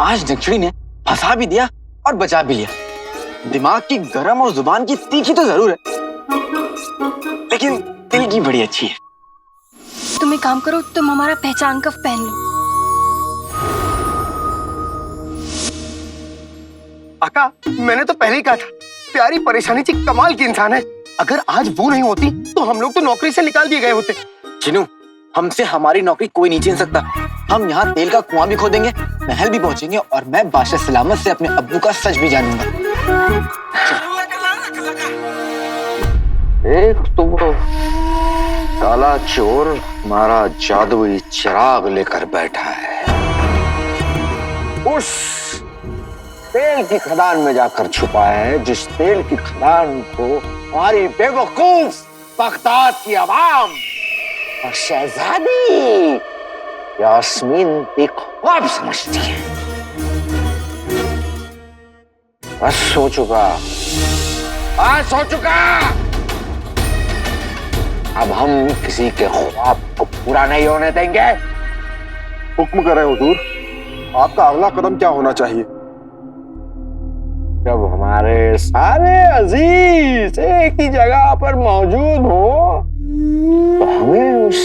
आज नक्शड़ी ने फंसा भी दिया और बचा भी लिया। दिमाग की गरम और जुबान की तीखी तो जरूर है, लेकिन दिल की बड़ी अच्छी है। तुम एक काम करो, तुम हमारा पहचान कफ पहन लो। आका, मैंने तो पहले ही कहा था, प्यारी परेशानी जी कमाल की इंसान है। अगर आज वो नहीं होती तो हम लोग तो नौकरी से निकाल दिए गए होते। चिनू, हमसे हमारी नौकरी कोई नहीं छीन सकता। हम यहाँ तेल का कुआं भी खोदेंगे, महल भी पहुंचेंगे और मैं बादशाह सलामत से अपने अब्बू का सच भी जानूंगा। एक तो वो काला चोर हमारा जादुई चिराग लेकर बैठा है, उस तेल की खदान में जाकर छुपा है, जिस तेल की खदान को हमारी बेवकूफ बगदाद की आवाम और शहजादी यास्मीन बेख्वाब समझती है। बस हो चुका, बस हो चुका। अब हम किसी के ख्वाब को पूरा नहीं होने देंगे। हुक्म करें हुजूर, आपका अगला कदम क्या होना चाहिए? जब हमारे सारे अजीज एक ही जगह पर मौजूद हो तो हमें उस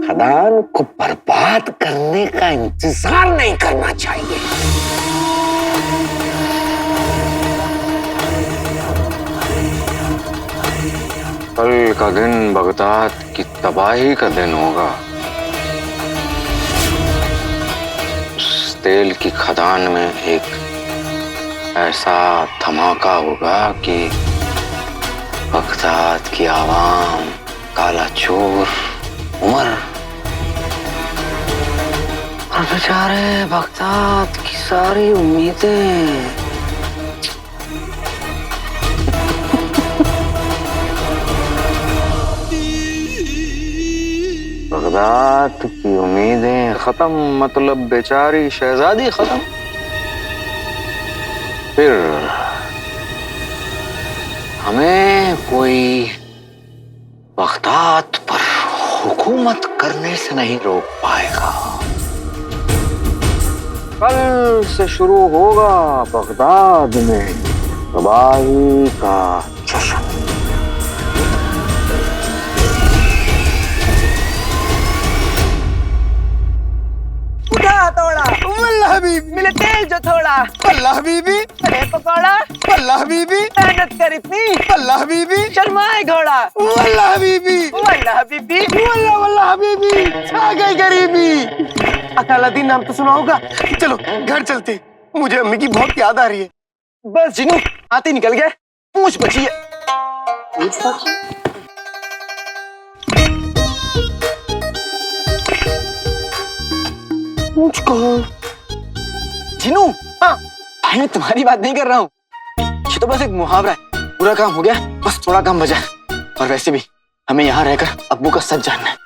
खदान को बर्बाद करने का इंतजार नहीं करना चाहिए। कल का दिन बगदाद की तबाही का दिन होगा। उस तेल की खदान में एक ऐसा धमाका होगा कि बगदाद की आवाम, काला चोर, उमर और बेचारे बगदाद की सारी उम्मीदें बगदाद की उम्मीदें खत्म, मतलब बेचारी शहजादी खत्म। फिर हमें कोई बगदाद पर हुकूमत करने से नहीं रोक पाएगा। कल से शुरू होगा बगदाद में तबाही का जश्न। थोड़ा वल्लाह हबीब, मिले तेल जो थोड़ा वल्लाह हबीबी, अरे पकौड़ा वल्लाह हबीबी, मेहनत कर इतनी वल्लाह हबीबी, शर्माए घोड़ा वल्लाह हबीबी, वल्लाह हबीबी, वल्लाह वल्लाह हबीबी, छा गई गरीबी। अकालादीन नाम तो सुना होगा। चलो घर चलते, मुझे अम्मी की बहुत याद आ रही है। बस जिनू, हाथी निकल गया, पूंछ बची है। पूछ कहो। जिनू, हाँ, भाई मैं तुम्हारी बात नहीं कर रहा हूँ। ये तो बस एक मुहावरा है। पूरा काम हो गया, बस थोड़ा काम बचा। और वैसे भी हमें यहाँ रहकर अब्बू का सच जानना है।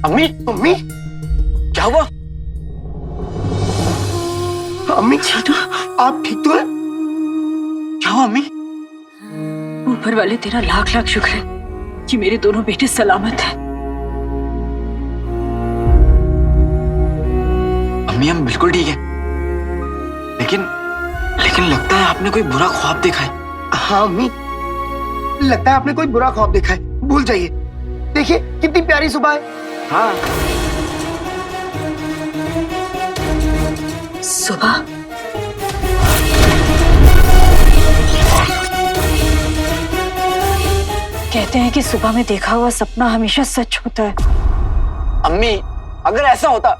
अम्मी, अम्मी, क्या हुआ? अम्मी जीनू, आप ठीक तो हैं? क्या हुआ अम्मी? ऊपर वाले तेरा लाख लाख शुक्र है कि मेरे दोनों बेटे सलामत हैं। अम्मी हम बिल्कुल ठीक है, लेकिन लगता है आपने कोई बुरा ख्वाब देखा है। हाँ अम्मी, लगता है आपने कोई बुरा ख्वाब देखा है। भूल जाइए, देखिए कितनी प्यारी सुबह है। हाँ, सुबह कहते हैं कि सुबह में देखा हुआ सपना हमेशा सच होता है। अम्मी अगर ऐसा होता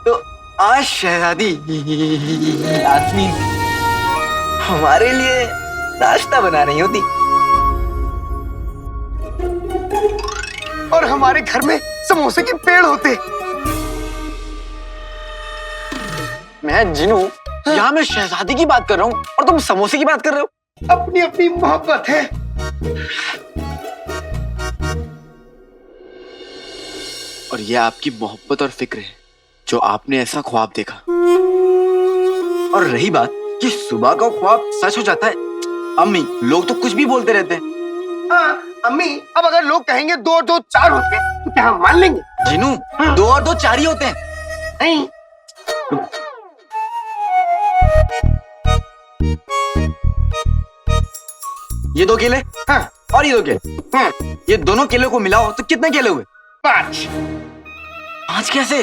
तो आज शहजादी यास्मीन हमारे लिए नाश्ता बना रही होती और हमारे घर में समोसे के पेड़ होते। मैं जिनू, यहाँ मैं शहजादी की बात कर रहा हूँ और तुम समोसे की बात कर रहे हो। अपनी अपनी मोहब्बत है। और यह आपकी मोहब्बत और फिक्र है जो आपने ऐसा ख्वाब देखा। और रही बात कि सुबह का ख्वाब सच हो जाता है, अम्मी लोग तो कुछ भी बोलते रहते हैं। हाँ अम्मी, अब अगर लोग कहेंगे 2 और 2 4 होते हैं तो क्या हम मान लेंगे? जीनू, 2 और 2 4 ही होते हैं। नहीं। ये 2 केले, हाँ। और ये 2 केले, ये दोनों केले को मिलाओ तो कितने केले हुए? 5। 5 कैसे?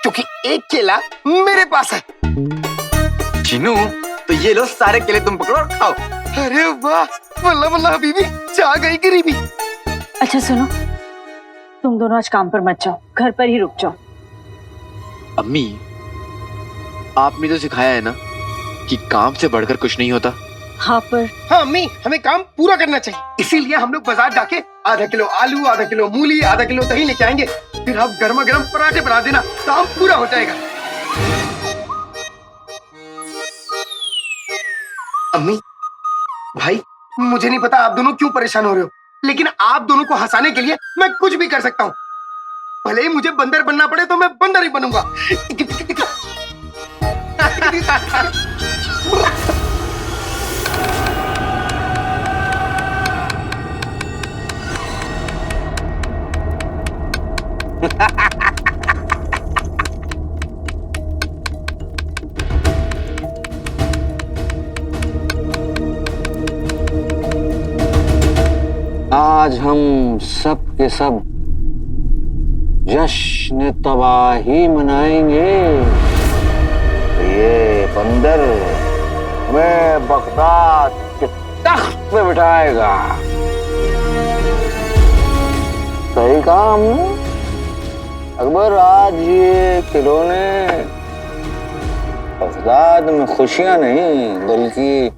क्योंकि एक केला मेरे पास है। जीनू, तो ये लो सारे केले तुम पकड़ो और खाओ। अरे वाह, वल्ला वल्ला हबीबी, जा गई गरीबी। अच्छा सुनो, तुम दोनों आज काम पर मत जाओ, घर पर ही रुक जाओ। अम्मी, आपने तो सिखाया है ना कि काम से बढ़कर कुछ नहीं होता। हाँ पर हाँ अम्मी, हमें काम पूरा करना चाहिए, इसीलिए हम लोग बाजार जाके आधा किलो आलू, आधा किलो मूली, आधा किलो दही लेके आएंगे। फिर आप गर्मा गर्म पराठे बना देना, काम पूरा हो जाएगा। अम्मी, भाई, मुझे नहीं पता आप दोनों क्यों परेशान हो रहे हो, लेकिन आप दोनों को हंसाने के लिए मैं कुछ भी कर सकता हूँ। भले ही मुझे बंदर बनना पड़े तो मैं बंदर ही बनूंगा। आज हम सब के सब जश्न तबाही मनाएंगे। ये बंदर हमें बगदाद के तख्त पे बिठाएगा। सही कहा हमने अकबर, आज ये खिलौने बगदाद में खुशियां नहीं बल्कि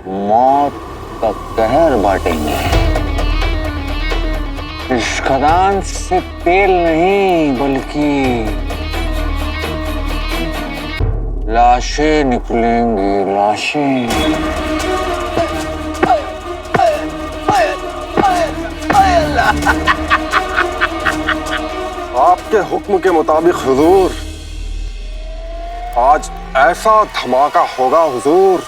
मौत का कहर बांटेंगे। इस खदान से तेल नहीं बल्कि लाशें निकलेंगी, लाशें। आपके हुक्म के मुताबिक हुजूर, आज ऐसा धमाका होगा हुजूर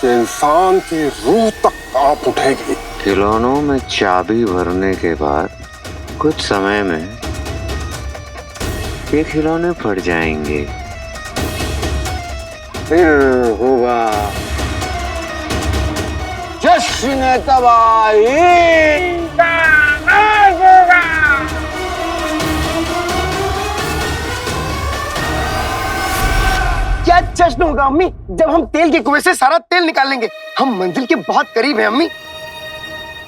कि इंसान की रूह तक कांप उठेगी। खिलौनों में चाबी भरने के बाद कुछ समय में ये खिलौने फट जाएंगे, फिर होगा जश्न तबाही का आगाज होगा। क्या जश्न होगा अम्मी, जब हम तेल के कुएं से सारा तेल निकाल लेंगे। हम मंजिल के बहुत करीब हैं अम्मी।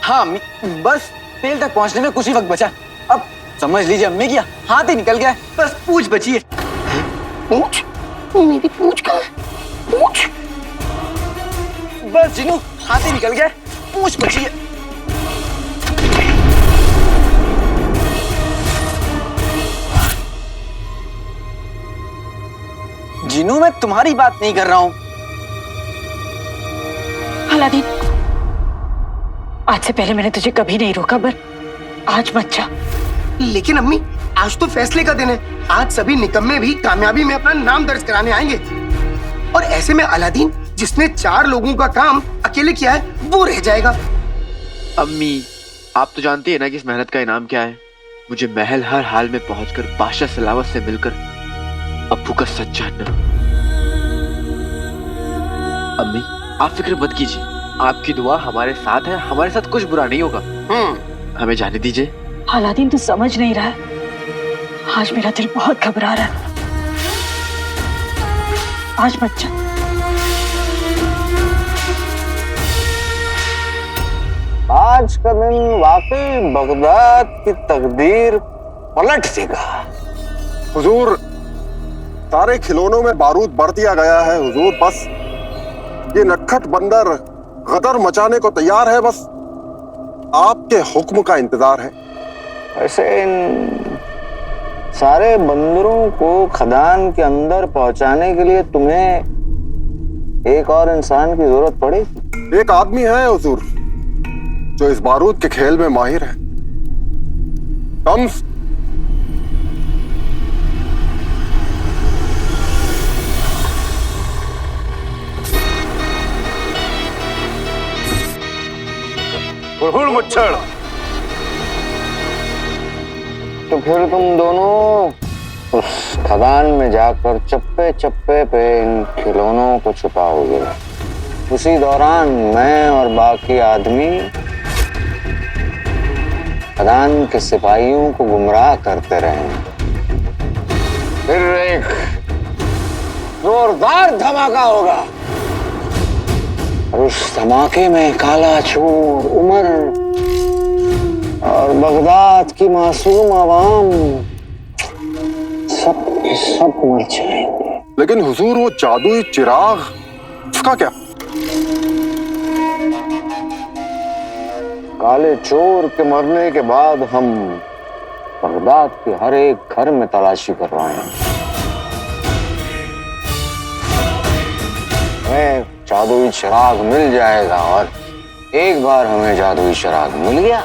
हाँ अम्मी, बस तेल तक पहुंचने में कुछ ही वक्त बचा। अब समझ लीजिए अम्मी की हाथ ही निकल गया है, बस पूंछ बची है। पूंछ? मेरी पूंछ कहाँ है? पूंछ? बस जीनू, हाथ ही निकल गया है, पूंछ बची है। जीनू, मैं तुम्हारी बात नहीं कर रहा हूं। अलादीन, आज से पहले मैंने तुझे कभी नहीं रोका, पर आज मत जा। लेकिन अम्मी, आज तो फैसले का दिन है। आज सभी निकम्मे भी कामयाबी में अपना नाम दर्ज कराने आएंगे, और ऐसे में अलादीन, जिसने 4 लोगों का काम अकेले किया है, वो रह जाएगा। अम्मी, आप तो जानती है ना कि इस मेहनत का इनाम क्या है। मुझे महल हर हाल में पहुंचकर बादशाह सलावत से मिलकर अब्बू का सच जानना। अम्मी, आप फिक्र मत कीजिए, आपकी दुआ हमारे साथ है, हमारे साथ कुछ बुरा नहीं होगा। हमें जाने दीजिए। अलादीन, तू समझ नहीं रहा है, आज मेरा दिल बहुत घबरा रहा है। आज मत जा। आज का दिन वाकई बगदाद की तकदीर पलट देगा। हुजूर, सारे खिलौनों में बारूद भर दिया गया है हुजूर। बस ये नटखट बंदर गदर मचाने को तैयार है, बस आपके हुक्म का इंतजार है। ऐसे इन सारे बंदरों को खदान के अंदर पहुंचाने के लिए तुम्हें एक और इंसान की जरूरत पड़ेगी। एक आदमी है हुजूर जो इस बारूद के खेल में माहिर है। कम्स हुड़हुड़ मुच्छड़। तो फिर तुम दोनों उस खदान में जाकर चप्पे चप्पे पे इन खिलौनों को छुपाओगे। उसी दौरान मैं और बाकी आदमी खदान के सिपाहियों को गुमराह करते रहेंगे। फिर एक जोरदार धमाका होगा और उस धमाके में काला चोर उमर और बगदाद की मासूम आवाम सब के सब मर जाएंगे। लेकिन हुजूर वो जादुई चिराग उसका क्या? काले चोर के मरने के बाद हम बगदाद के हर एक घर में तलाशी करवाएंगे। हमें जादुई चिराग मिल जाएगा और एक बार हमें जादुई चिराग मिल गया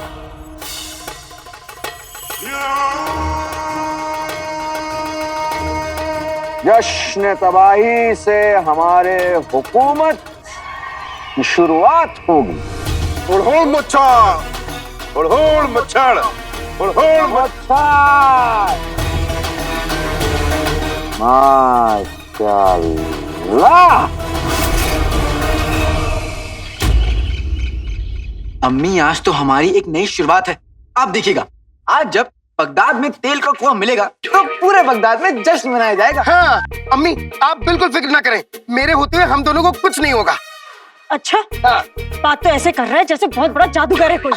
जश्न तबाही से हमारे हुकूमत की शुरुआत होगी। हुड़हुड़ मुच्छड़, हुड़हुड़ मुच्छड़, हुड़हुड़ मुच्छड़। माशाअल्लाह। अम्मी आज तो हमारी एक नई शुरुआत है। आप देखिएगा, आज जब बगदाद में तेल का कुआं मिलेगा तो पूरे बगदाद में जश्न मनाया जाएगा। हाँ अम्मी, आप बिल्कुल फिक्र ना करें, मेरे होते हुए हम दोनों को कुछ नहीं होगा। अच्छा, बात तो ऐसे कर रहा है जैसे बहुत बड़ा जादूगर है कोई।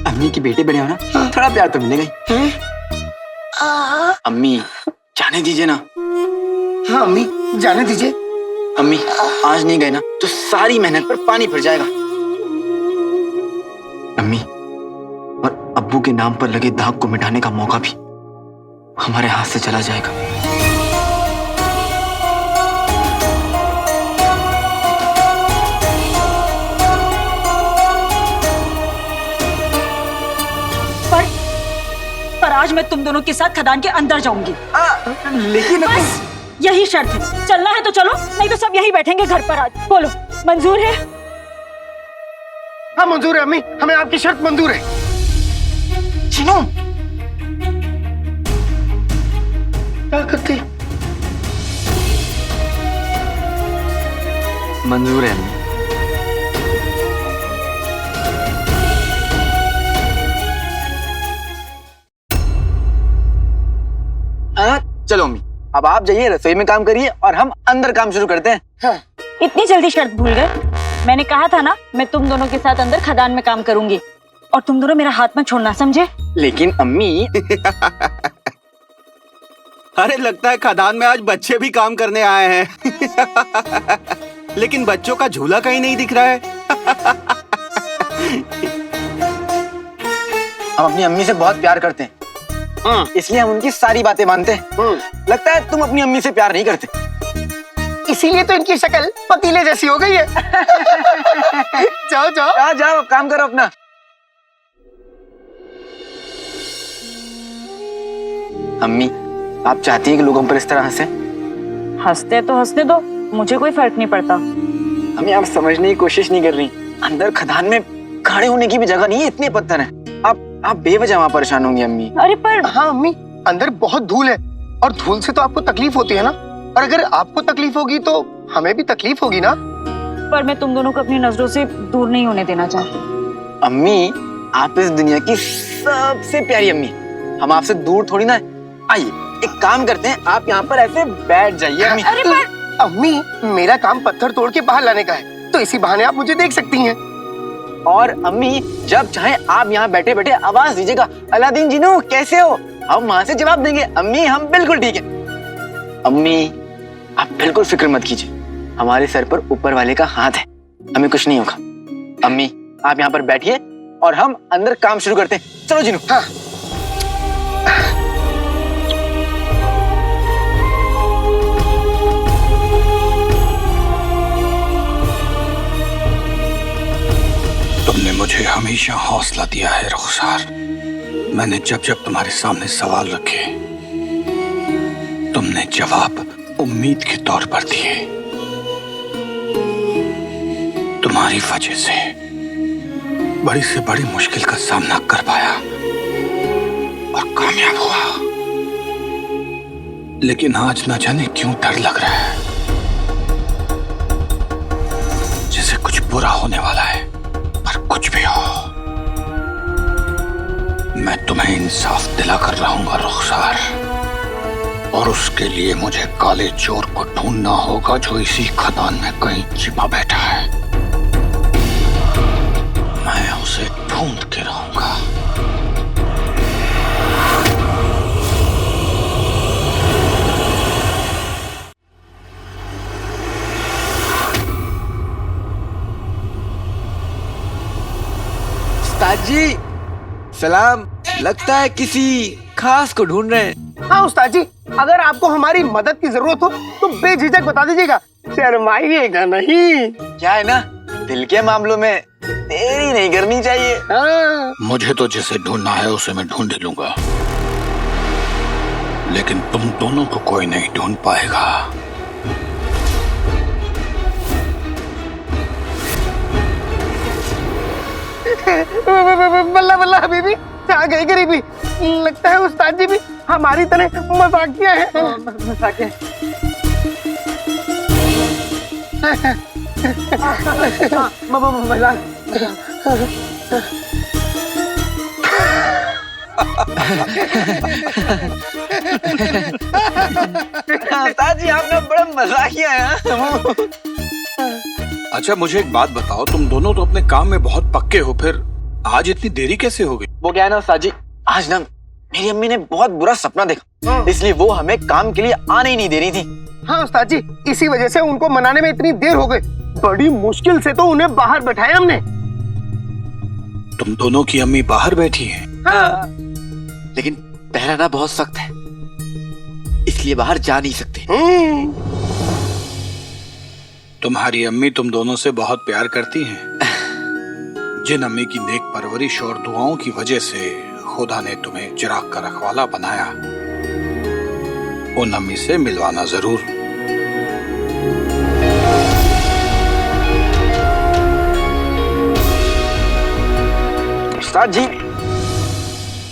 अम्मी के बेटे बड़े हो ना, थोड़ा प्यार तो मिलेगा ही। अम्मी जाने दीजिए ना। हाँ अम्मी, जाने दीजिए। अम्मी आज नहीं गए ना तो सारी मेहनत पर पानी फिर जाएगा। अम्मी और अब्बू के नाम पर लगे दाग को मिटाने का मौका भी हमारे हाथ से चला जाएगा। पर आज मैं तुम दोनों के साथ खदान के अंदर जाऊंगी। लेकिन बस यही शर्त है। चलना है तो चलो, नहीं तो सब यही बैठेंगे घर पर। आज बोलो, मंजूर है? हाँ मंजूर है अम्मी, हमें आपकी शर्त मंजूर है। चिनू क्या करते? मंजूर है अम्मी। चलो अम्मी, अब आप जाइए रसोई में काम करिए और हम अंदर काम शुरू करते हैं। हाँ। इतनी जल्दी शर्त भूल गए? मैंने कहा था ना, मैं तुम दोनों के साथ अंदर खदान में काम करूंगी और तुम दोनों मेरा हाथ मत छोड़ना, समझे? लेकिन अम्मी अरे लगता है खदान में आज बच्चे भी काम करने आए हैं। लेकिन बच्चों का झूला कहीं नहीं दिख रहा है। हम अपनी अम्मी से बहुत प्यार करते हैं, इसलिए हम उनकी सारी बातें मानते हैं। लगता है तुम अपनी अम्मी से प्यार नहीं करते, इसीलिए तो इनकी शक्ल पतीले जैसी हो गई है। जाओ जाओ। जाओ जाओ, काम करो अपना। अम्मी आप चाहती हैं कि लोग हम पर इस तरह हंसे? हंसते तो हंसने दो, मुझे कोई फर्क नहीं पड़ता। अम्मी आप समझने की कोशिश नहीं कर रही। अंदर खदान में खड़े होने की भी जगह नहीं है, इतने पत्थर हैं। आप बेवजह वहां परेशान होंगी अम्मी। अरे पर हाँ अम्मी, अंदर बहुत धूल है और धूल से तो आपको तकलीफ होती है ना, और अगर आपको तकलीफ होगी तो हमें भी तकलीफ होगी ना। पर मैं तुम दोनों को अपनी नजरों से दूर नहीं होने देना चाहती। अम्मी आप इस दुनिया की सबसे प्यारी अम्मी, हम आपसे दूर थोड़ी ना है। आइए एक काम करते हैं, आप यहाँ पर ऐसे बैठ जाइए अम्मी। अरे पर अम्मी, मेरा काम पत्थर तोड़ के बाहर लाने का है, तो इसी बहाने आप मुझे देख सकती हैं। और अम्मी जब चाहे आप यहाँ बैठे बैठे आवाज दीजिएगा, अलादीन जिनू कैसे हो, हम वहां से जवाब देंगे, अम्मी हम बिल्कुल ठीक है। अम्मी आप बिल्कुल फिक्र मत कीजिए, हमारे सर पर ऊपर वाले का हाथ है, हमें कुछ नहीं होगा। अम्मी आप यहाँ पर बैठिए और हम अंदर काम शुरू करते हैं। चलो जिनू। हाँ। तुमने मुझे हमेशा हौसला दिया है रुखसार। मैंने जब जब तुम्हारे सामने सवाल रखे, तुमने जवाब उम्मीद के तौर पर दिए। तुम्हारे तुम्हारी वजह से बड़ी से बड़ी मुश्किल का सामना कर पाया और कामयाब हुआ। लेकिन आज न जाने क्यों डर लग रहा है, जैसे कुछ बुरा होने वाला है। पर कुछ भी हो, मैं तुम्हें इंसाफ दिलाकर रहूंगा रुखसार, और उसके लिए मुझे काले चोर को ढूंढना होगा जो इसी खदान में कहीं छिपा बैठा है। मैं उसे ढूंढ के रहूंगा। उस्ताद जी सलाम। लगता है किसी खास को ढूंढ रहे हैं। हाँ उस्ताद जी, अगर आपको हमारी मदद की जरूरत हो तो बेझिझक बता दीजिएगा, शर्माइएगा नहीं। क्या है ना, दिल के मामलों में देरी नहीं करनी चाहिए। हाँ। मुझे तो जिसे ढूंढना है उसे मैं ढूंढ ही लूंगा, लेकिन तुम दोनों को कोई नहीं ढूंढ पाएगा। बल्ला बल्ला हबीबी, आ गई गरीबी। लगता है उस्ताद जी भी हमारी तरह मजाकिया है। मजाकिया मजाक। उस्ताद जी आपने बड़ा मजाकिया है। अच्छा मुझे एक बात बताओ, तुम दोनों तो अपने काम में बहुत पक्के हो, फिर आज इतनी देरी कैसे हो गई? वो क्या है ना उस्ताद जी, आज ना मेरी अम्मी ने बहुत बुरा सपना देखा, इसलिए वो हमें काम के लिए आने ही नहीं दे रही थी। हाँ उस्ताद जी, इसी वजह से उनको मनाने में इतनी देर हो गई। बड़ी मुश्किल से तो उन्हें बाहर बैठाया हमने। तुम दोनों की अम्मी बाहर बैठी हैं? हाँ। लेकिन पहरा ना बहुत सख्त है, इसलिए बाहर जा नहीं सकते। तुम्हारी अम्मी तुम दोनों से बहुत प्यार करती हैं। जिन अम्मी की नेक परवरिश और दुआओं की वजह से खुदा ने तुम्हें चिराग का रखवाला बनाया, उन अम्मी से मिलवाना जरूर। उस्ताद जी,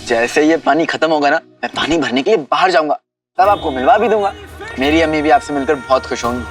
जैसे ये पानी खत्म होगा ना, मैं पानी भरने के लिए बाहर जाऊंगा, तब आपको मिलवा भी दूंगा। मेरी अम्मी भी आपसे मिलकर बहुत खुश होंगी।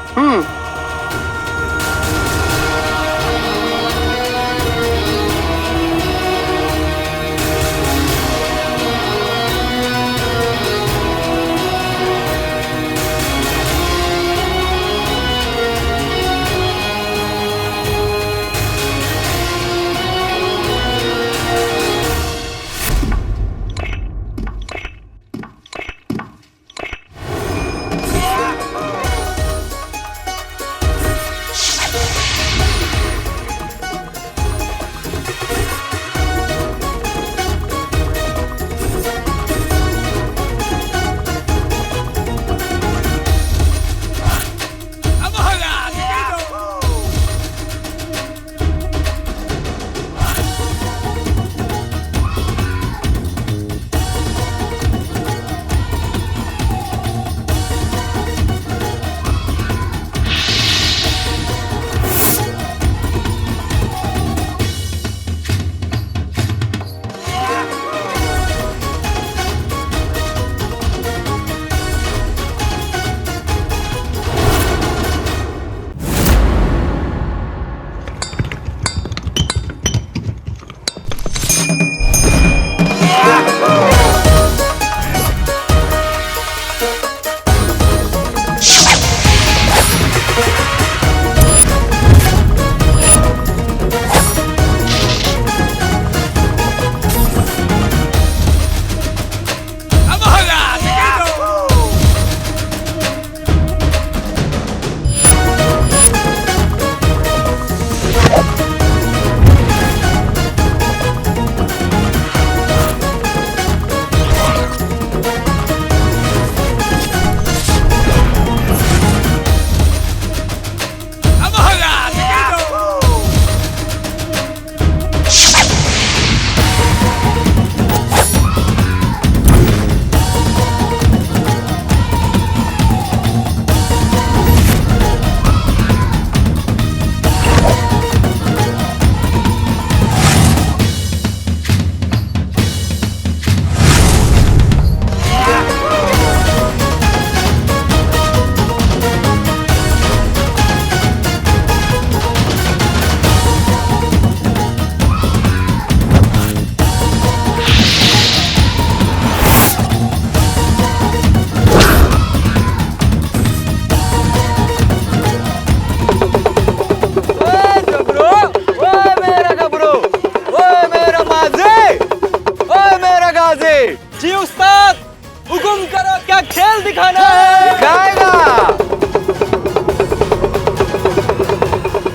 दिखाना है। दिखाएगा।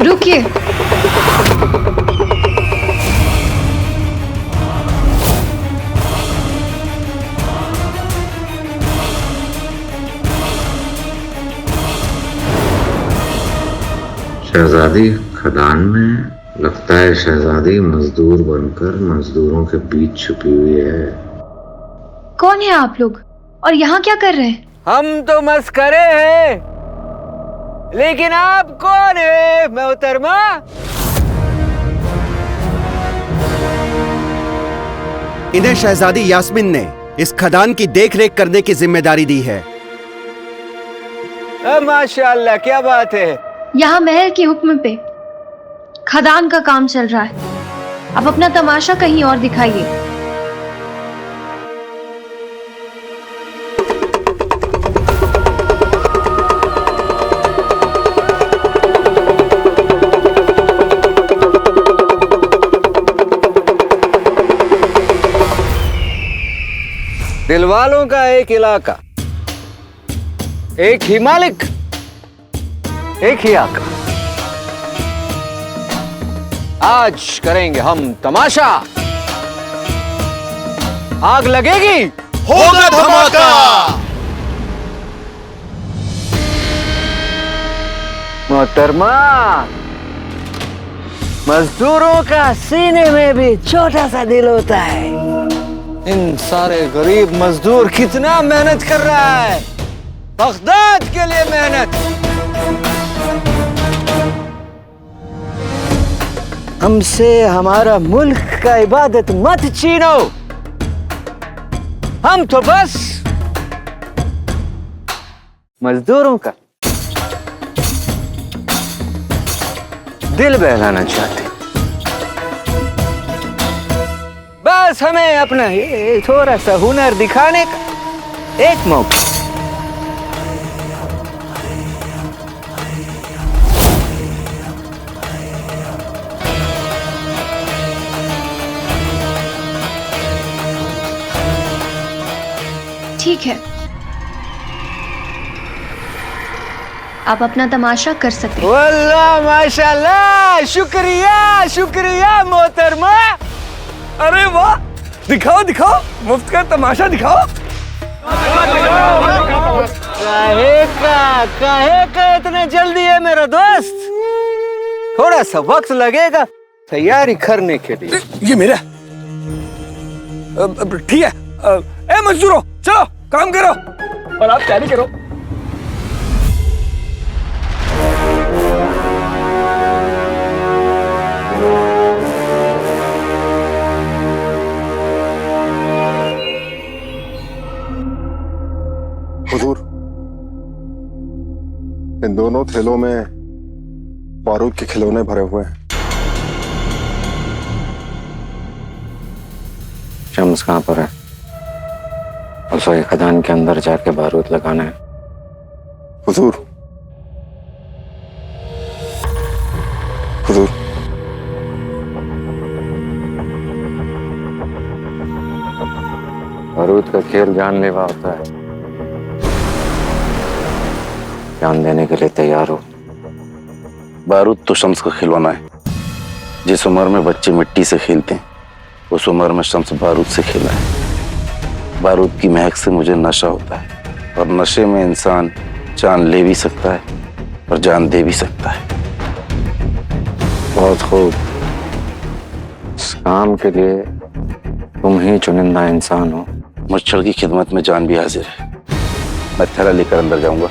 रुकिए, शहजादी खदान में, लगता है शहजादी मजदूर बनकर मजदूरों के बीच छुपी हुई है। कौन है आप लोग और यहाँ क्या कर रहे हैं? हम तो मस्करे हैं, लेकिन आप कौन है मोहतरमा? इन्हें शहजादी यास्मीन ने इस खदान की देखरेख करने की जिम्मेदारी दी है। माशाअल्लाह, क्या बात है। यहाँ महल के हुक्म पे खदान का काम चल रहा है। अब अपना तमाशा कहीं और दिखाइए। दिलवालों का एक इलाका, एक ही मालिक, एक ही आका। आज करेंगे हम तमाशा। आग लगेगी, होगा धमाका। मोहतरमा, मजदूरों का सीने में भी छोटा सा दिल होता है। इन सारे गरीब मजदूर कितना मेहनत कर रहा है, बगदाद के लिए मेहनत। हमसे हमारा मुल्क का इबादत मत छीनो। हम तो बस मजदूरों का दिल बहलाना चाहते, बस हमें अपना ये थोड़ा सा हुनर दिखाने का एक मौका। ठीक है, आप अपना तमाशा कर सकते हैं। वल्लाह माशाल्लाह, शुक्रिया शुक्रिया मोहतरमा। अरे वाह, दिखाओ दिखाओ, मुफ्त का तमाशा दिखाओ। काहे का इतना जल्दी है मेरा दोस्त? थोड़ा सा वक्त लगेगा तैयारी करने के लिए। ये मेरा ठीक है। ए मजदूरों, चलो काम करो और आप तैयारी करो। हुजूर, इन दोनों थैलों में बारूद के खिलौने भरे हुए हैं। शम्स कहाँ पर है? रसोई खदान के अंदर जाके बारूद लगाना है। हुजूर, हुजूर, बारूद का खेल जानलेवा होता है। जान देने के लिए तैयार हो। बारूद तो शम्स का खिलौना है। जिस उम्र में बच्चे मिट्टी से खेलते हैं, उस उम्र में शम्स बारूद से खेला है। बारूद की महक से मुझे नशा होता है, और नशे में इंसान जान ले भी सकता है और जान दे भी सकता है। बहुत खूब। इस काम के लिए तुम ही चुनिंदा इंसान हो। मुच्छड़ की खिदमत में जान भी हाजिर है। मैं थैला लेकर अंदर जाऊंगा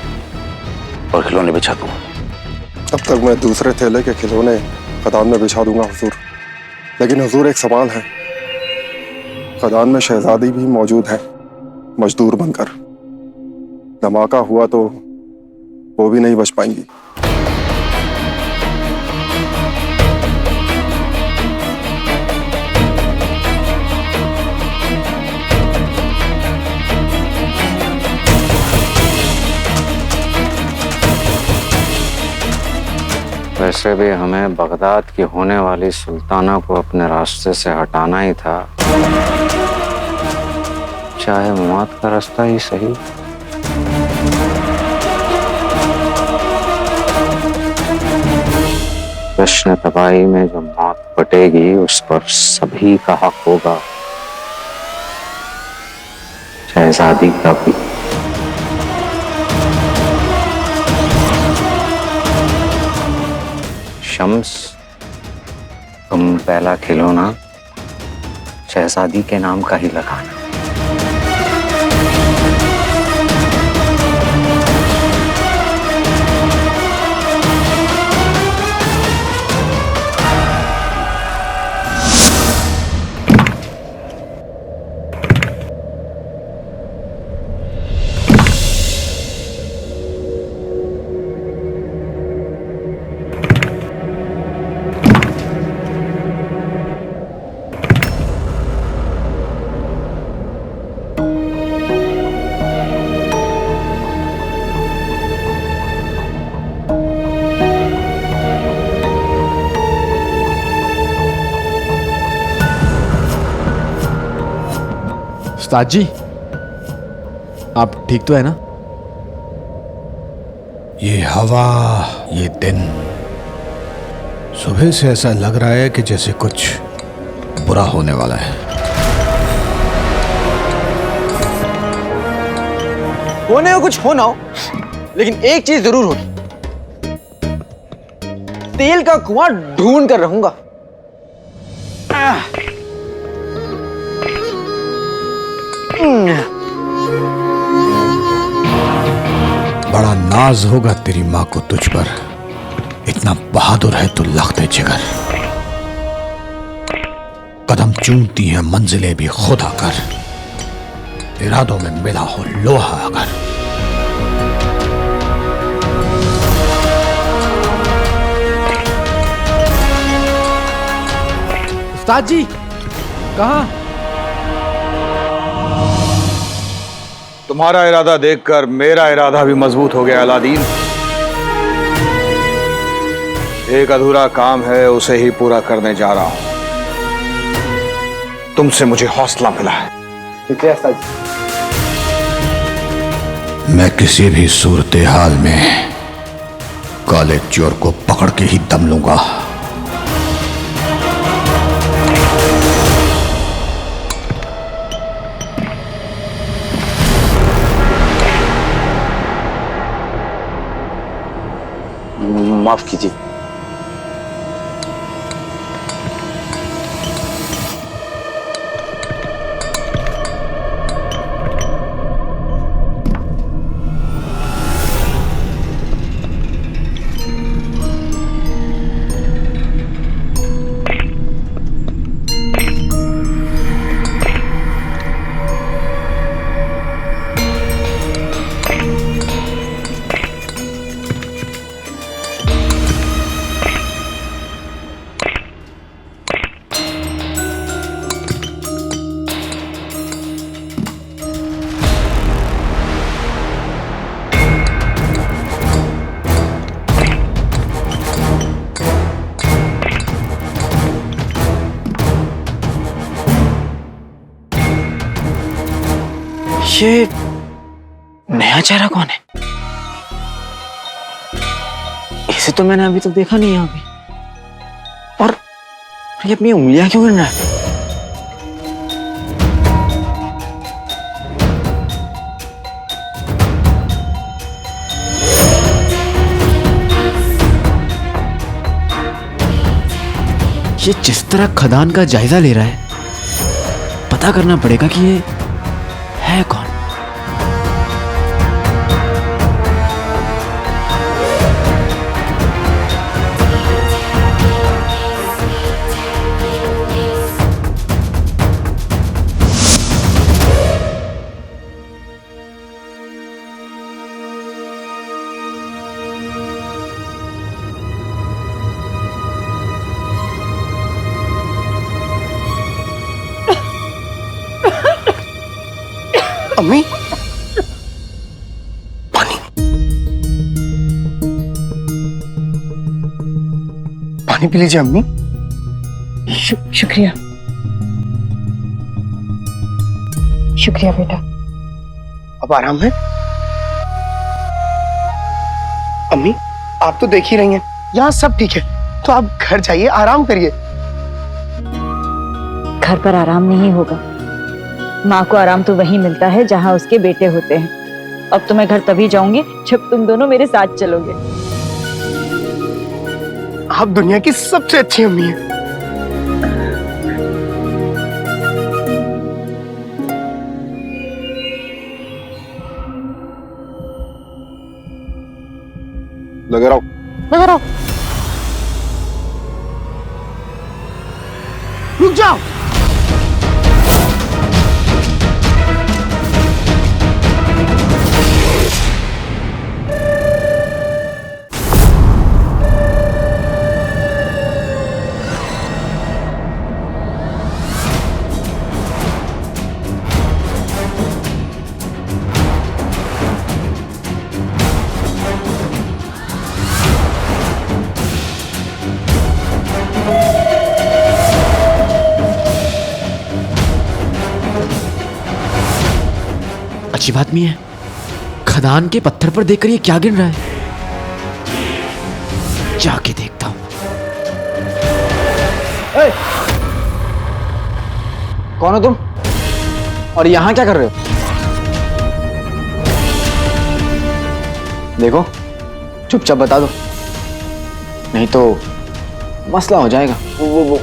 और खिलौने बिछा दूंगा। तब तक मैं दूसरे थैले के खिलौने खदान में बिछा दूंगा हुजूर। लेकिन हुजूर, एक सवाल है। खदान में शहजादी भी मौजूद है मजदूर बनकर। धमाका हुआ तो वो भी नहीं बच पाएंगी। वैसे भी हमें बगदाद की होने वाली सुल्ताना को अपने रास्ते से हटाना ही था, चाहे मौत का रास्ता ही सही। जश्न तबाही में जो मौत बटेगी उस पर सभी का हक होगा, शहजादी का भी। शम्स, तुम पहला खिलौना शहजादी के नाम का ही लगाना। उस्ताद जी, आप ठीक तो है ना? ये हवा, ये दिन, सुबह से ऐसा लग रहा है कि जैसे कुछ बुरा होने वाला है। होने को कुछ हो ना हो, लेकिन एक चीज जरूर होगी, तेल का कुआं ढूंढ कर रहूंगा। बड़ा नाज होगा तेरी माँ को तुझ पर, इतना बहादुर है तू लख्ते जिगर। कदम चूमती है मंजिलें भी खुद आकर, इरादों में मिला हो लोहा अगर। उस्ताद जी, कहाँ? तुम्हारा इरादा देखकर मेरा इरादा भी मजबूत हो गया अलादीन। एक अधूरा काम है, उसे ही पूरा करने जा रहा हूं। तुमसे मुझे हौसला मिला है। मैं किसी भी सूरत हाल में काले चोर को पकड़ के ही दम लूंगा। माफ कीजिए। ये नया चेहरा कौन है? इसे तो मैंने अभी तक देखा नहीं है अभी। और ये अपनी उंगलियां क्यों गिन रहा है? ये जिस तरह खदान का जायजा ले रहा है, पता करना पड़ेगा कि ये है कौन। अम्मी, पानी पानी पी लीजिए अम्मी। शुक्रिया शुक्रिया बेटा। अब आराम है? अम्मी, आप तो देख ही रही हैं, यहाँ सब ठीक है। तो आप घर जाइए, आराम करिए। घर पर आराम नहीं होगा। माँ को आराम तो वहीं मिलता है जहाँ उसके बेटे होते हैं। अब तो मैं घर तभी जाऊंगी जब तुम दोनों मेरे साथ चलोगे। आप दुनिया की सबसे अच्छी अम्मी हैं। लगे रहो। रुक जाओ। अच्छी बात नहीं है। खदान के पत्थर पर देखकर ये क्या गिन रहा है? जाके देखता हूं। कौन हो तुम और यहाँ क्या कर रहे हो? देखो चुपचाप बता दो, नहीं तो मसला हो जाएगा। वो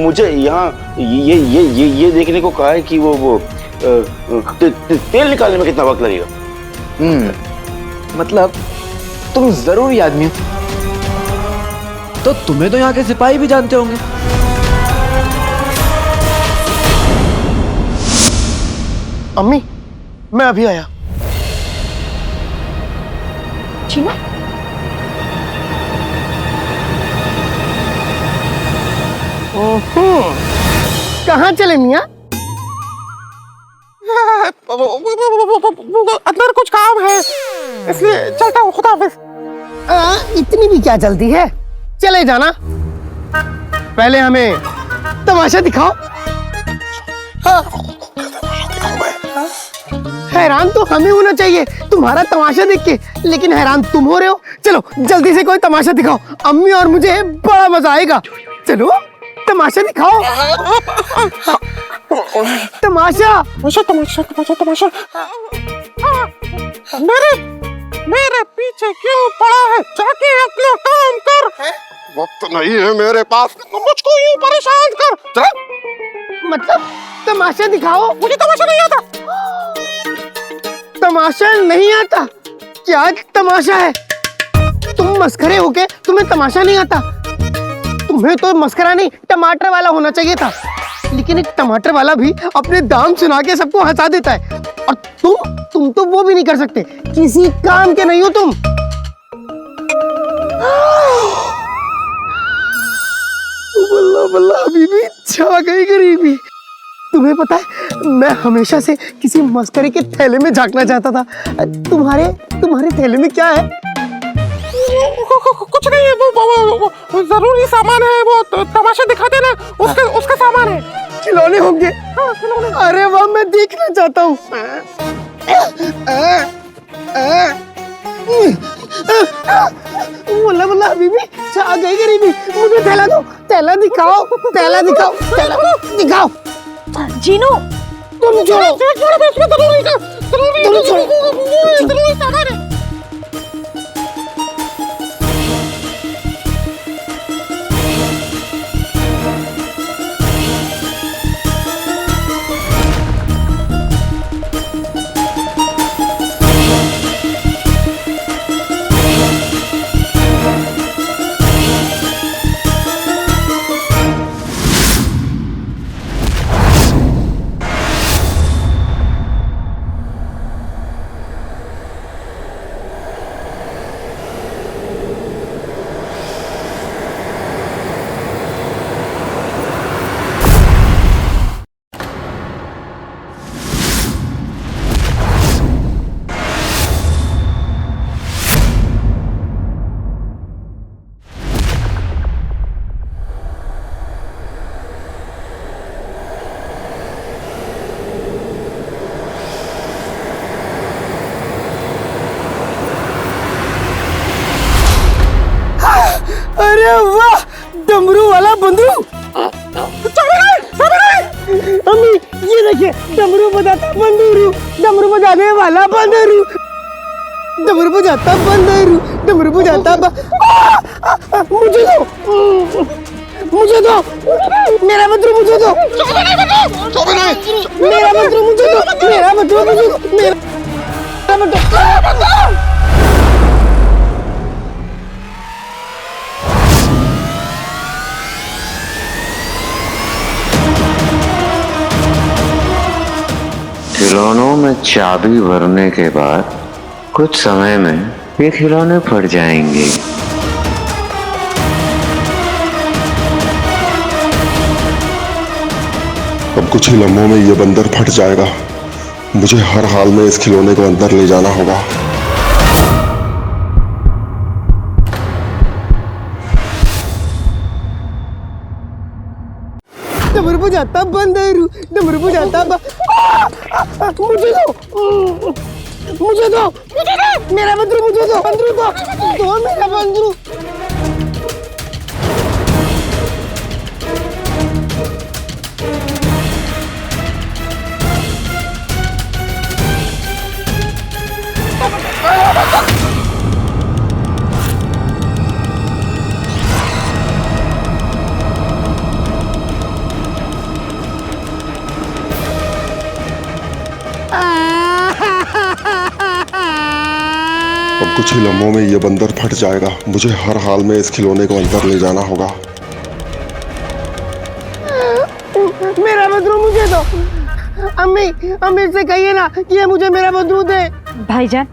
मुझे यहाँ ये देखने को कहा है कि वो तेल निकालने में कितना वक्त लगेगा। मतलब तुम जरूरी आदमी हो। तो तुम्हें तो यहाँ के सिपाही भी जानते होंगे। अम्मी, मैं अभी आया। चीना, कहाँ चले मियाँ? अंदर कुछ काम है, इसलिए चलता हूँ। खुदा हाफिज। इतनी भी क्या जल्दी है? चले जाना, पहले हमें तमाशा दिखाओ। हैरान तो हमें होना चाहिए तुम्हारा तमाशा देख के, लेकिन हैरान तुम हो रहे हो। चलो जल्दी से कोई तमाशा दिखाओ, अम्मी और मुझे बड़ा मजा आएगा। चलो तमाशा दिखाओ। तमाशा तमाशा तमाशा तमाशा तमाशा। मेरे पीछे क्यों पड़ा है? जाके अपना काम कर। वक्त नहीं है मेरे पास, मुझको यूं परेशान कर। चल। मतलब तमाशा दिखाओ। मुझे तमाशा नहीं आता। तमाशा नहीं आता? क्या तमाशा है? तुम मस्खरे हो के तुम्हें तमाशा नहीं आता? तुम्हें तो मस्खरा नहीं, टमाटर वाला होना चाहिए था। लेकिन एक टमाटर वाला भी अपने दाम सुना के सबको हंसा देता है, और तुम तो वो भी नहीं कर सकते। किसी काम के नहीं हो तुम। बल्ला बल्ला, बीबी छा गई गरीबी। तुम्हें पता है, मैं हमेशा से किसी मस्करे के थैले में झांकना चाहता था। तुम्हारे थैले में क्या है? कुछ नहीं है, वो जरूरी सामान है। वो तमाशा दिखाते ना, उसका सामान है। खिलौने होंगे। अरे वाह, मैं देखना चाहता हूँ। बोला बोला बीबी छा गई गरीबी। मुझे थैला दो, थैला दिखाओ, थैला दिखाओ, थैला दिखाओ। जीनू, तुम छोड़ो, तुम छोड़ो। डमरू वाला बंदरू। अम्मी ये देखिए, डमरू बजाता बंदरू, डमरू बजाने वाला बंदरू, डमरू बजाता बंदरू, डमरू बजाता मुझे दो, मुझे दो, मेरा बंदरू मुझे दो, मेरा बंदरू मुझे दो, मेरा बंदरू मुझे दो, मेरा बंदरू। खिलौनों में चाबी भरने के बाद कुछ समय में ये खिलौने फट जाएंगे। अब कुछ ही लम्हों में ये बंदर फट जाएगा। मुझे हर हाल में इस खिलौने को अंदर ले जाना होगा। डमरू बजाता बंदरू, डमरू बजाता मुझे दो, मुझे दो, मेरा बंदरू मुझे दो, बंदरू दो, दो मेरा बंदरू। अब कुछ ही लम्हों में ये बंदर फट जाएगा। मुझे हर हाल में इस खिलौने को अंदर ले जाना होगा। मेरा बंदरू मुझे दो। अम्मी, अम्मी से कहिए ना कि ये मुझे मेरा बंदरू दे। भाईजान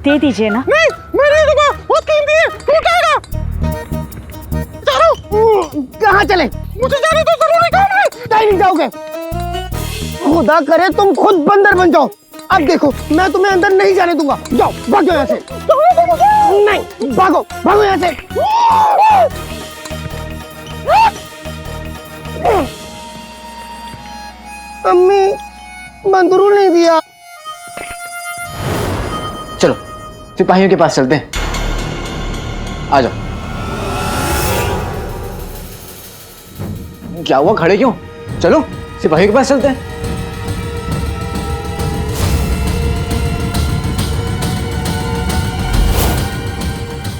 दे दीजिए ना। नहीं, मैं नहीं दूंगा, बहुत कीमती है, तू उठाएगा। चलो, कहाँ चले? मुझे जाने तो जरूरी काम है। कहीं नहीं जाओगे। खुदा करे तुम खुद बंदर बन जाओ। अब देखो, मैं तुम्हें अंदर नहीं जाने दूंगा। जाओ, भागो यहाँ से। नहीं, भागो, भागो यहाँ से। अम्मी, बंदरू नहीं दिया। चलो सिपाहियों के पास चलते हैं, आ जाओ। क्या हुआ, खड़े क्यों? चलो सिपाहियों के पास चलते हैं।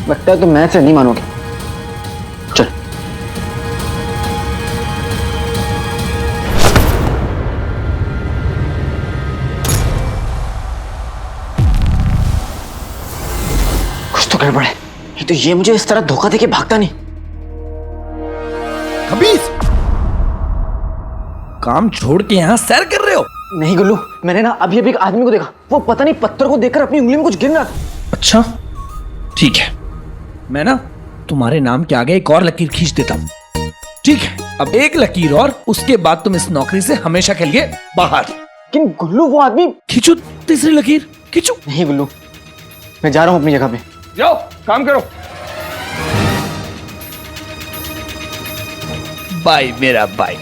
लगता है तुम मैं से नहीं मानोगे। चल। कुछ तो गड़बड़ है। ये तो ये मुझे इस तरह धोखा देके भागता नहीं। खबीस, काम छोड़ के यहाँ सैर कर रहे हो? नहीं गुल्लू, मैंने ना अभी अभी एक आदमी को देखा। वो पता नहीं पत्थर को देखकर अपनी उंगली में कुछ गिन रहा था। अच्छा ठीक है, मैं ना तुम्हारे नाम के आगे एक और लकीर खींच देता हूँ। ठीक है, अब एक लकीर और, उसके बाद तुम इस नौकरी से हमेशा के लिए बाहर। लेकिन गुल्लू वो आदमी। खींचो तीसरी लकीर, खींचो। नहीं गुल्लू, मैं जा रहा हूँ अपनी जगह पे। जाओ काम करो। बाय मेरा बाय।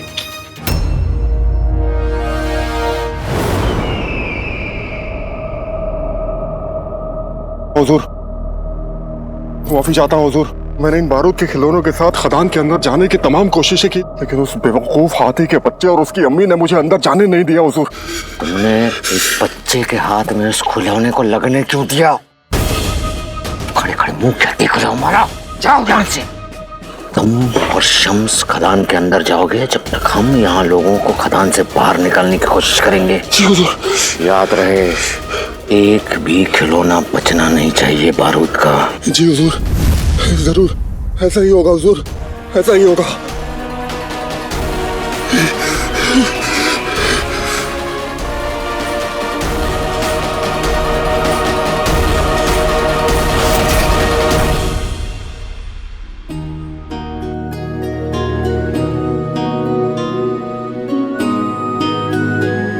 हुजूर, माफी चाहता हूँ हुजूर। मैंने इन बारूद के खिलौनों के साथ खदान के अंदर जाने की तमाम कोशिशें की, लेकिन उस बेवकूफ हाथी के बच्चे और उसकी अम्मी ने मुझे अंदर जाने नहीं दिया हुजूर। तुमने इस बच्चे के हाथ में उस खिलौने को लगने क्यों दिया? खड़े खड़े मुंह क्या देख रहे हो हमारा? जाओ यहाँ से। तुम और शम्स खदान के अंदर जाओगे जब तक हम यहाँ लोगों को खदान से बाहर निकालने की कोशिश करेंगे। जी हुजूर। याद रहे, एक भी खिलौना बचना नहीं चाहिए बारूद का। जी हुजूर, जरूर ऐसा ही होगा हुजूर, ऐसा ही होगा।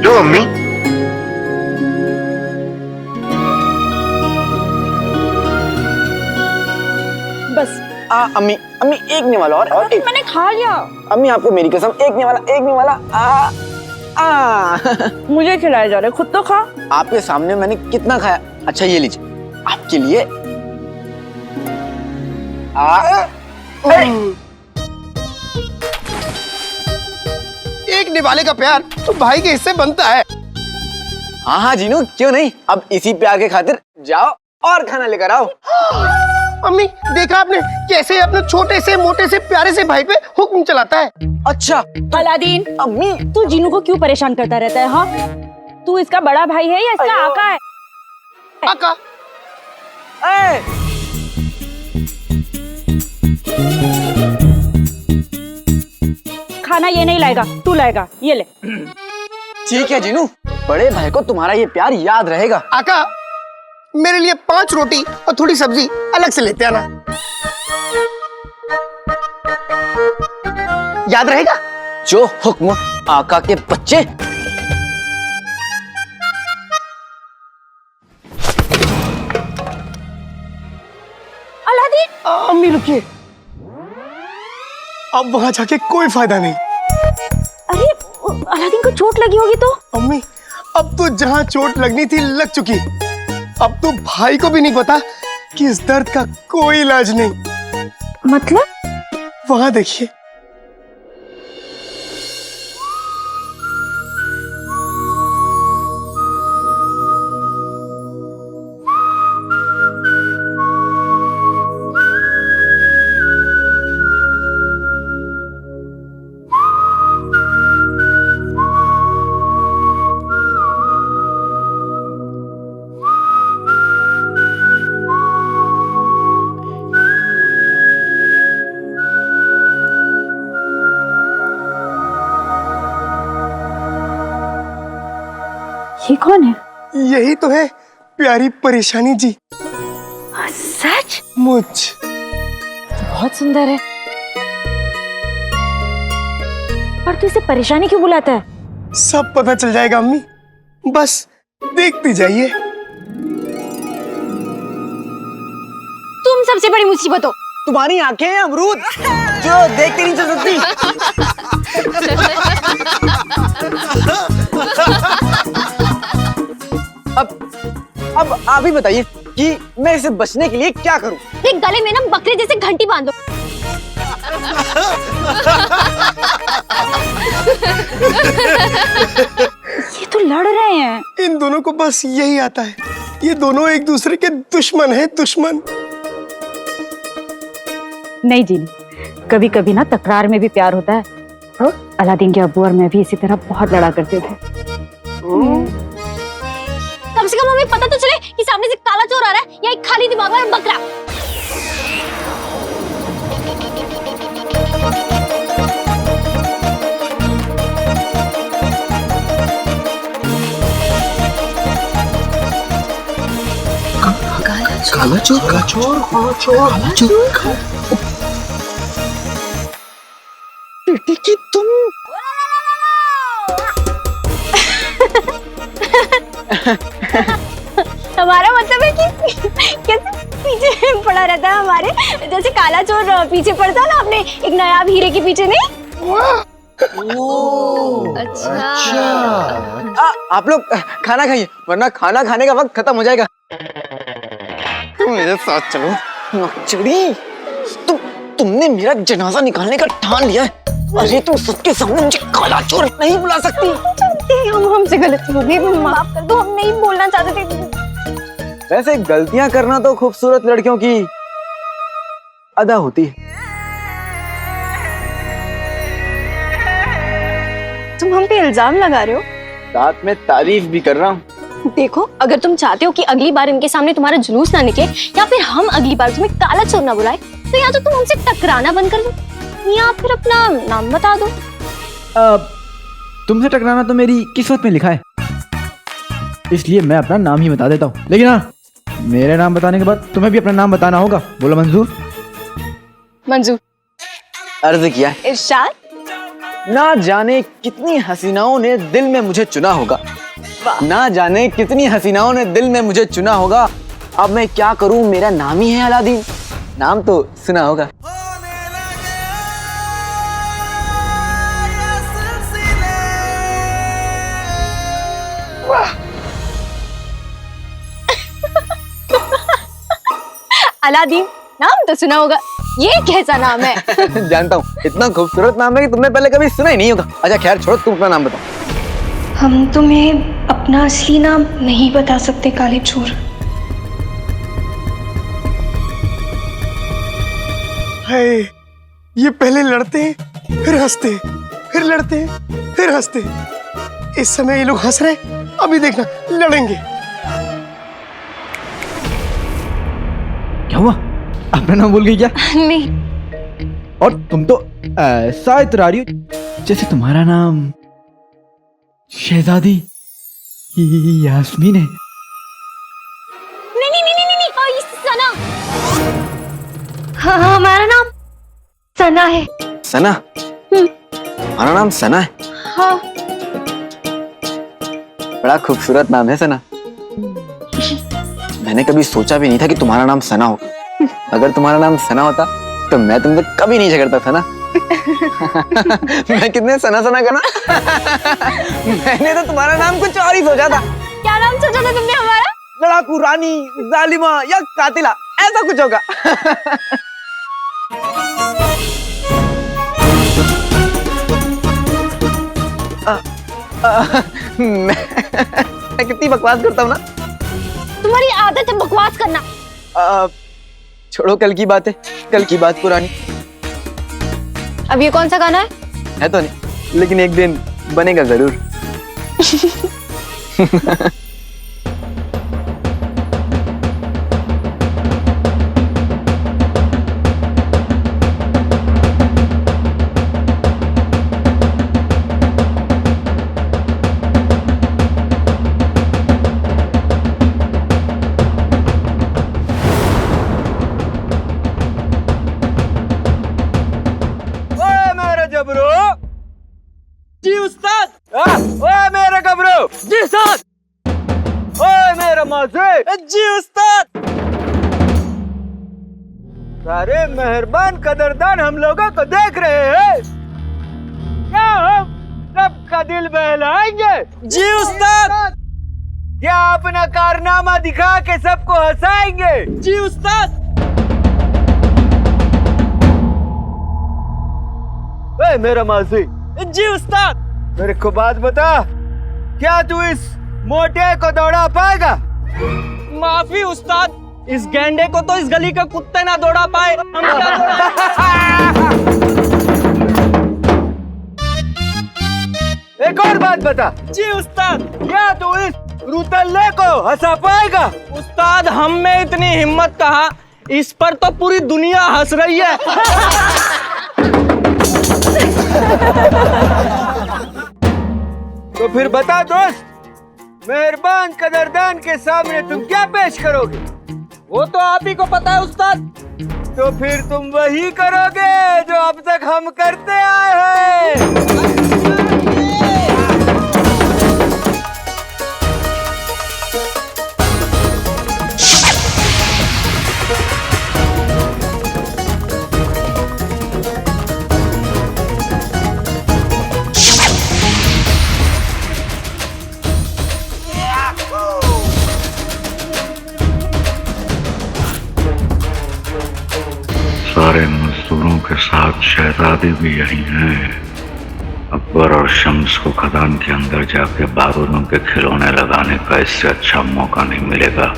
जो अम्मी, बस अम्मी अम्मी एक नहीं वाला और एक। मैंने खा लिया। अम्मी आपको मेरी कसम, एक नहीं वाला, एक नहीं वाला। मुझे खिलाए जा रहे, खुद तो खा। आपके सामने मैंने कितना खाया। अच्छा ये लीजिए आपके लिए। निवाले का प्यार तो भाई के हिस्से बनता है। हाँ हाँ जीनू, क्यों नहीं। अब इसी प्यार के खातिर जाओ और खाना लेकर आओ। मम्मी देखा आपने कैसे अपने छोटे से मोटे से प्यारे से भाई पे हुक्म चलाता है। अच्छा अलादीन, अम्मी, तू जीनू को क्यों परेशान करता रहता है? हाँ, तू इसका बड़ा भाई है या इसका आका है? आका। ए! खाना ये नहीं लाएगा, तू लाएगा, ये ले। ठीक है जीनू, बड़े भाई को तुम्हारा ये प्यार याद रहेगा। आका, मेरे लिए 5 रोटी और थोड़ी सब्जी अलग से लेते आना, याद रहेगा? जो हुक्म आका के बच्चे। अलादीन, अम्मी रुकिए, अब वहां जाके कोई फायदा नहीं। अरे अलादीन को चोट लगी होगी तो? अम्मी, अब तो जहां चोट लगनी थी लग चुकी। अब तो भाई को भी नहीं पता कि इस दर्द का कोई इलाज नहीं। मतलब? वहां देखिए। ये कौन है? यही तो है प्यारी परेशानी जी। सच? मुझ बहुत सुंदर है। और तू इसे परेशानी क्यों बुलाता है? सब पता चल जाएगा अम्मी, बस देखती जाइए। तुम सबसे बड़ी मुसीबत हो। तुम्हारी आंखें हैं अमरूद जो देखते नहीं चल सकती। अब आप ही बताइए कि मैं इसे बचने के लिए क्या करूं? एक गले में ना बकरे जैसे घंटी बांधो। ये तो लड़ रहे हैं। इन दोनों को बस यही आता है। ये दोनों एक दूसरे के दुश्मन हैं, दुश्मन। नहीं जीनू, कभी कभी ना तकरार में भी प्यार होता है। तो अलादीन के अब्बू और मैं भी इसी तरह बहुत लड़ा करते थे। कम से कम हमें पता तो चले कि सामने से काला चोर आ रहा है या एक खाली दिमाग वाला बकरा। काला चोर, काला चोर, काला चोर, काला चोर। बेटी की तुम। हमारा मतलब है कि कैसे पीछे पड़ा रहता है हमारे, जैसे काला चोर पीछे पड़ता है ना अपने एक नायाब हीरे के पीछे। नहीं? अच्छा। आप लोग खाना खाइए वरना खाना खाने का वक्त खत्म हो जाएगा। तुम मेरे साथ चलो। नक्चड़ी, तुमने मेरा जनाजा निकालने का ठान लिया है। अरे तुम सबके सामने मुझे काला चोर नहीं बुला सकती। हमसे गलती हो गई, माफ कर दो, हम नहीं बोलना चाहते थे। वैसे गलतियां करना तो खूबसूरत लड़कियों की अदा होती है। तुम हम पे इल्जाम लगा रहे हो? साथ में तारीफ भी कर रहा हूँ। देखो, अगर तुम चाहते हो कि अगली बार इनके सामने तुम्हारा जुलूस ना निकले या फिर हम अगली बार तुम्हें काला चोर ना बुलाए, तो या तो तुम हमसे टकराना बंद कर दो या फिर अपना नाम बता दो। तुमसे टकराना तो मेरी किस्मत में लिखा है, इसलिए मैं अपना नाम ही बता देता हूँ। लेकिन हाँ, मेरे नाम बताने के बाद तुम्हें भी अपना नाम बताना होगा। बोलो मंजूर? मंजूर। अर्ज किया है। इरशाद। ना जाने कितनी हसीनाओं ने दिल में मुझे चुना होगा, ना जाने कितनी हसीनाओं ने दिल में मुझे चुना होगा। अब मैं क्या करूं, मेरा नाम ही है अलादीन। नाम तो सुना होगा। अलादीन, नाम तो सुना होगा। ये कैसा नाम है? जानता हूँ, इतना खूबसूरत नाम है कि तुमने पहले कभी सुना ही नहीं होगा। अच्छा खैर छोड़ो, तुम अपना नाम बताओ। हम तुम्हें अपना असली नाम नहीं बता सकते काले चोर। हाय, ये पहले लड़ते हैं फिर हंसते हैं, फिर लड़ते हैं फिर हंसते हैं। इस समय ये लोग हंस रहे हैं, अभी देखना लड़ेंगे। क्या हुआ? अपना नाम भूल गई क्या? नहीं। और तुम तो ऐसा इतरा रही हो जैसे तुम्हारा नाम शहजादी यास्मीन है। नहीं नहीं नहीं नहीं नहीं, सना। हाँ हाँ, हमारा नाम सना है। सना? हमारा नाम सना है? हाँ। बड़ा खूबसूरत नाम है सना। मैंने कभी सोचा भी नहीं था कि तुम्हारा नाम सना होगा। अगर तुम्हारा नाम सना होता तो मैं तुमसे कभी नहीं झगड़ता था ना। मैं कितने सना सना का ना। मैंने तो तुम्हारा नाम कुछ और ही सोचा था। क्या नाम सोचा था तुमने हमारा? लड़ाकू, रानी, जालिमा या कातिला, ऐसा कुछ होगा। मैं कितनी बकवास करता हूँ ना। तुम्हारी आदत है बकवास करना। छोड़ो, कल की बात है, कल की बात पुरानी। अब ये कौन सा गाना है तो नहीं, लेकिन एक दिन बनेगा जरूर। जी उस्ताद। ओए मेरे गबरू। जी उस्ताद। ओए मेरा माजे। जी उस्ताद। सारे मेहरबान कदरदान हम लोगों को देख रहे हैं, क्या हम सबका दिल बहलाएंगे? जी उस्ताद। क्या अपना कारनामा दिखा के सबको हंसाएंगे? जी उस्ताद। ओए मेरा माजी। जी उस्ताद। मेरे को बात बता, क्या तू इस मोटे को दौड़ा पाएगा? माफी उस्ताद, इस गेंडे को तो इस गली के कुत्ते ना दौड़ा पाए, हम क्या दौड़ा? एक और बात बता। जी उस्ताद। क्या तू इस रुतल्ले को हंसा पाएगा? उस्ताद, हम में इतनी हिम्मत कहाँ, इस पर तो पूरी दुनिया हंस रही है। तो फिर बता दोस्त, मेहरबान कदरदान के सामने तुम क्या पेश करोगे? वो तो आप ही को पता है उस्ताद। तो फिर तुम वही करोगे जो अब तक हम करते आए हैं। सारे मजदूरों के साथ शहजादी भी यही हैं। अकबर और शम्स को खदान के अंदर जाके बारूदों के खिलौने लगाने का इससे अच्छा मौका नहीं मिलेगा।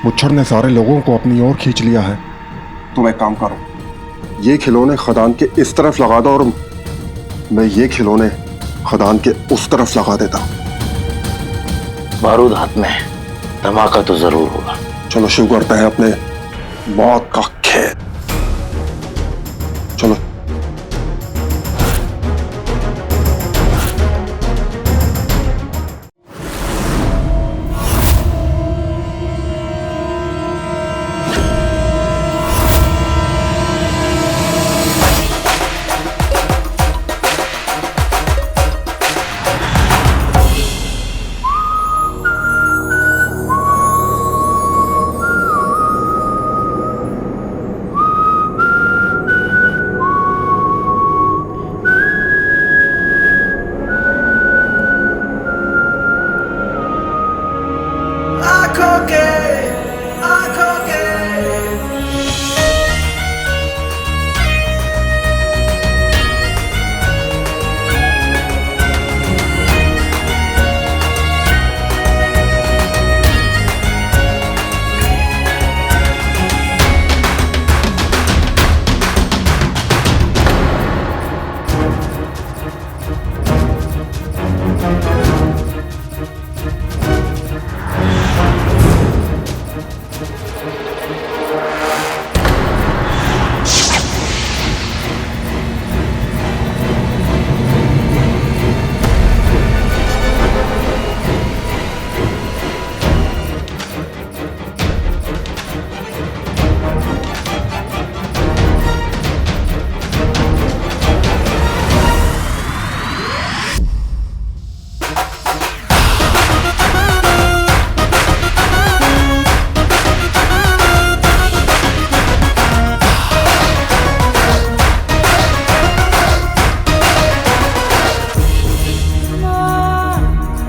मुच्छर ने सारे लोगों को अपनी ओर खींच लिया है। तुम एक काम करो, ये खिलौने खदान के इस तरफ लगा दो और मैं ये खिलौने खदान के उस तरफ लगा देता हूं। बारूद हाथ में है, धमाका तो जरूर होगा। चलो शुरू करते हैं अपने मौत का खेल।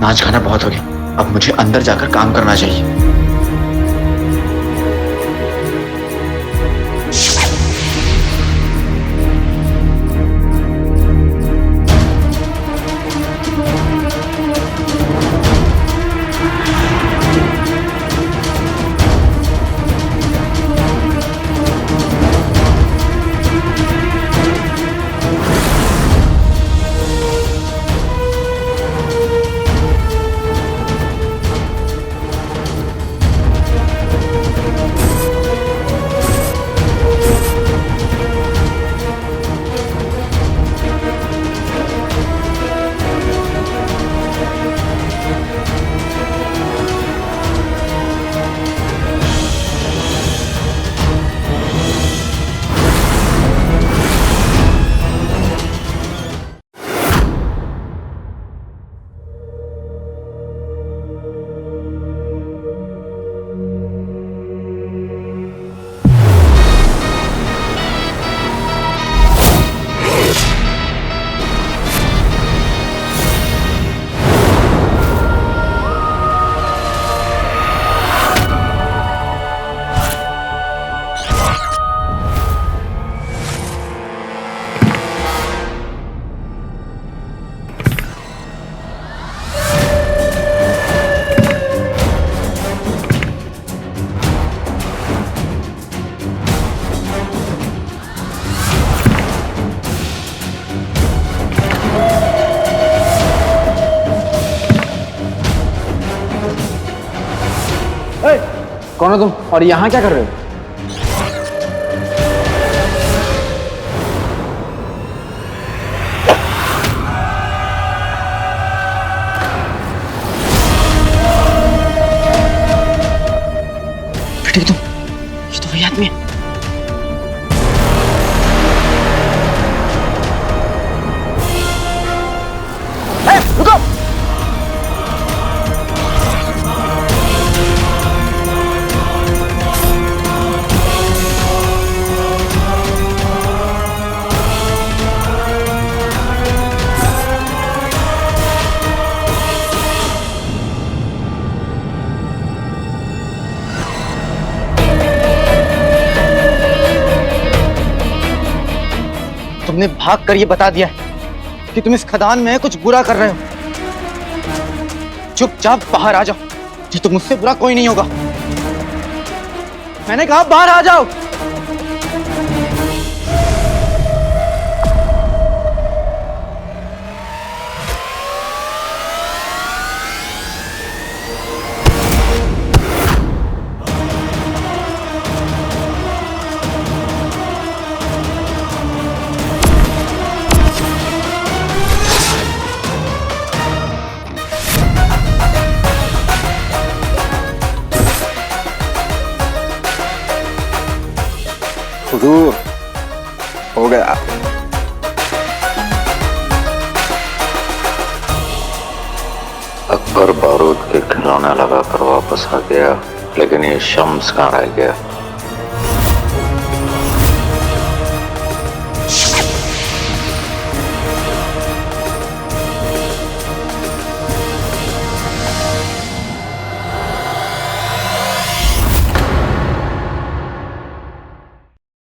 नाच गाना बहुत हो गया, अब मुझे अंदर जाकर काम करना चाहिए। कौन हो तुम और यहाँ क्या कर रहे हो? बेटे तुम, ये तो वही आदमी है। रुको! तुमने भाग कर ये बता दिया है कि तुम इस खदान में कुछ बुरा कर रहे हो। चुपचाप बाहर आ जाओ, जी तो मुझसे बुरा कोई नहीं होगा। मैंने कहा बाहर आ जाओ। हुजूर, हो गया। अकबर बारूद के खिलौने लगाकर वापस आ गया, लेकिन ये शम्स कहाँ रह गया?